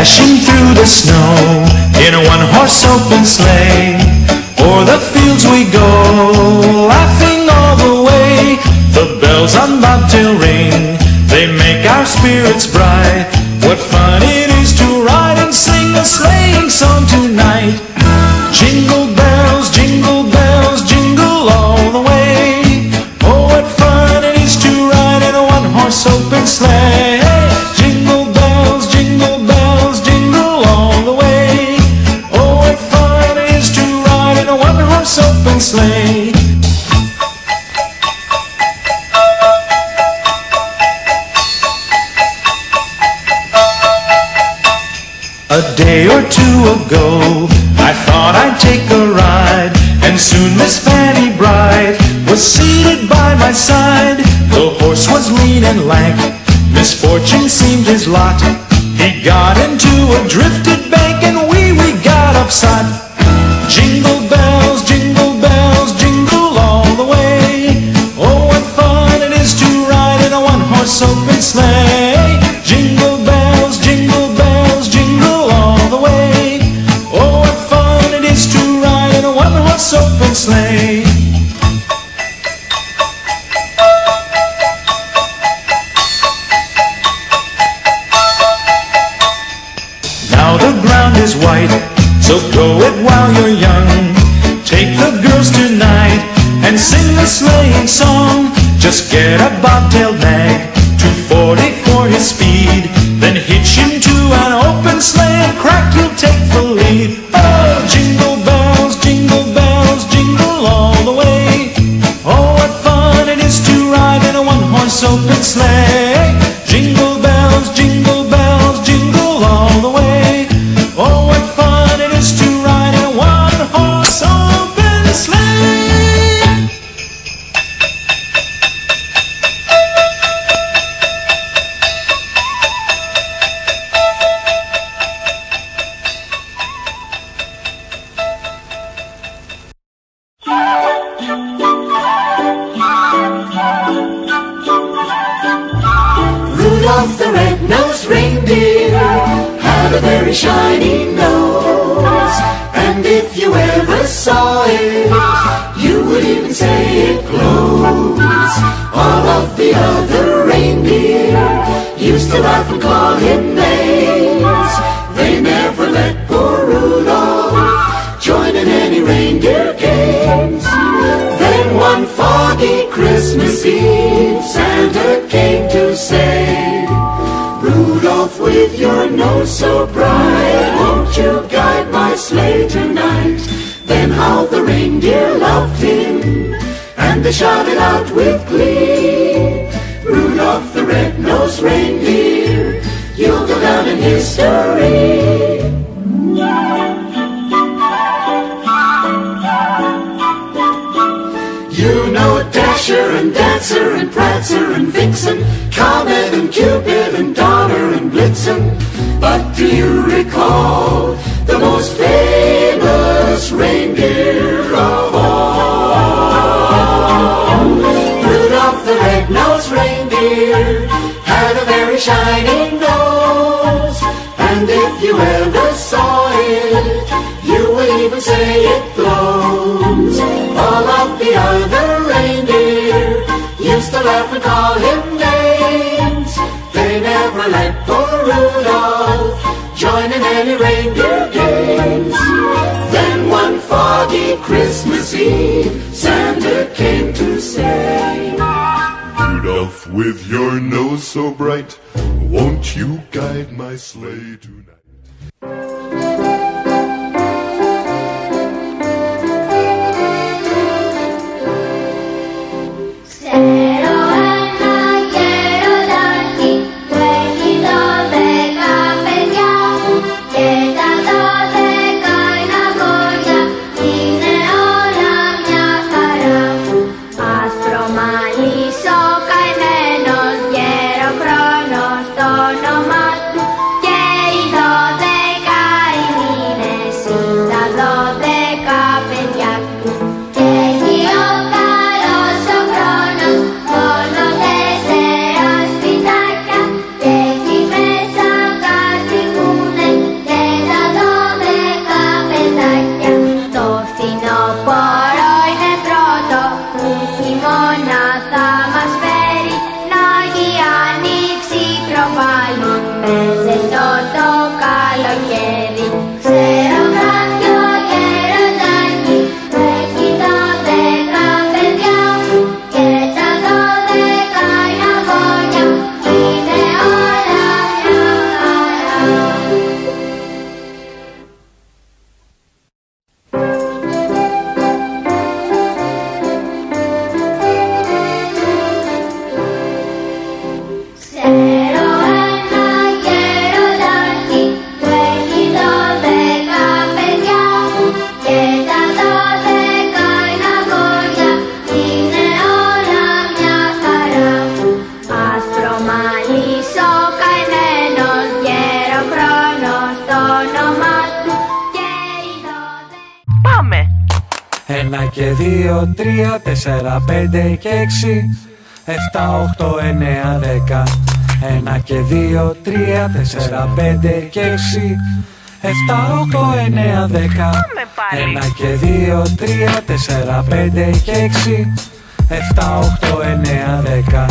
dashing through the snow in a one-horse open sleigh. O'er the fields we go, laughing all the way. The bells on bobtail ring, they make our spirits bright. What fun it is to ride and sing a sleighing song tonight. Jingle bells, jingle bells, jingle all the way. Oh, what fun it is to ride in a one-horse open sleigh. Jingle bells, jingle all the way. Oh, what fun it is to ride in a one-horse open sleigh. A day or two ago, I thought I'd take a ride, and soon Miss Fanny Bright was seated by my side. The horse was lean and lank, misfortune seemed his lot. He got into a drifted bank, and we got upset. Jingle bells, jingle all the way. Oh, what fun it is to ride in a one-horse open sleigh. Jingle bells, jingle all the way. Oh, what fun it is to ride in a one-horse open sleigh. Now the ground is white, so go it while you're young. Take the girls tonight and sing the sleighing song. Just get a bobtailed nag, 240 for his speed. Then hitch him to an open sleigh and crack, you'll take the lead. Oh, jingle bells, jingle all the way. Oh, what fun it is to ride in a one-horse open sleigh. Jingle bells, jingle all the way. Oh, what fun it is to ride in a one-horse open sleigh. Rudolph the red-nosed reindeer had a very shiny nose, and if you ever saw it, you would even say it glows. All of the other reindeer used to laugh and call him names. They never let poor Rudolph join in any reindeer games. Then one foggy Christmas Eve, Santa came to say, Rudolph, with your nose so bright, won't you guide my sleigh tonight? Then how the reindeer loved him, and they shouted out with glee, Rudolph the red-nosed reindeer, you'll go down in history. You know Dasher and Dancer and Prancer and Vixen, Comet and Cupid and Donner and Blitzen. But do you recall the most famous reindeer of all? Rudolph the red-nosed reindeer had a very shiny nose, and if you ever saw it, you would even say it glows. All of the other reindeer used to laugh and call him names. They never let poor Rudolph join in any reindeer games. Then one foggy Christmas Eve, Santa came to say, Rudolph, with your nose so bright, won't you guide my sleigh tonight? 1 και 2, 3, 4, 5 και 6, 7, 8, 9, 10. 1 και 2, 3, 4, 5 και 6, 7, 8, 9, 10. 1 και 2, 3, 4, 5 και 6, 7, 8, 9, 10.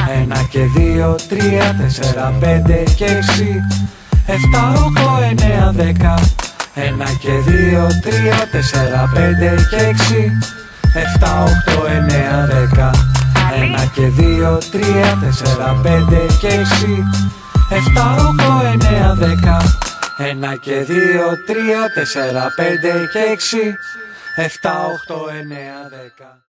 1 και 2, 3, 4, 5 και 6, 7, 8, 9, 10. 1 και 2, 3, 4, 5 και 6, 7, 8, 9, 10. 1 και 2, 3, 4, 5 και 6, 7, 8, 9, 10. 1 και 2, 3, 4, 5 και 6, 7, 8, 9, 10.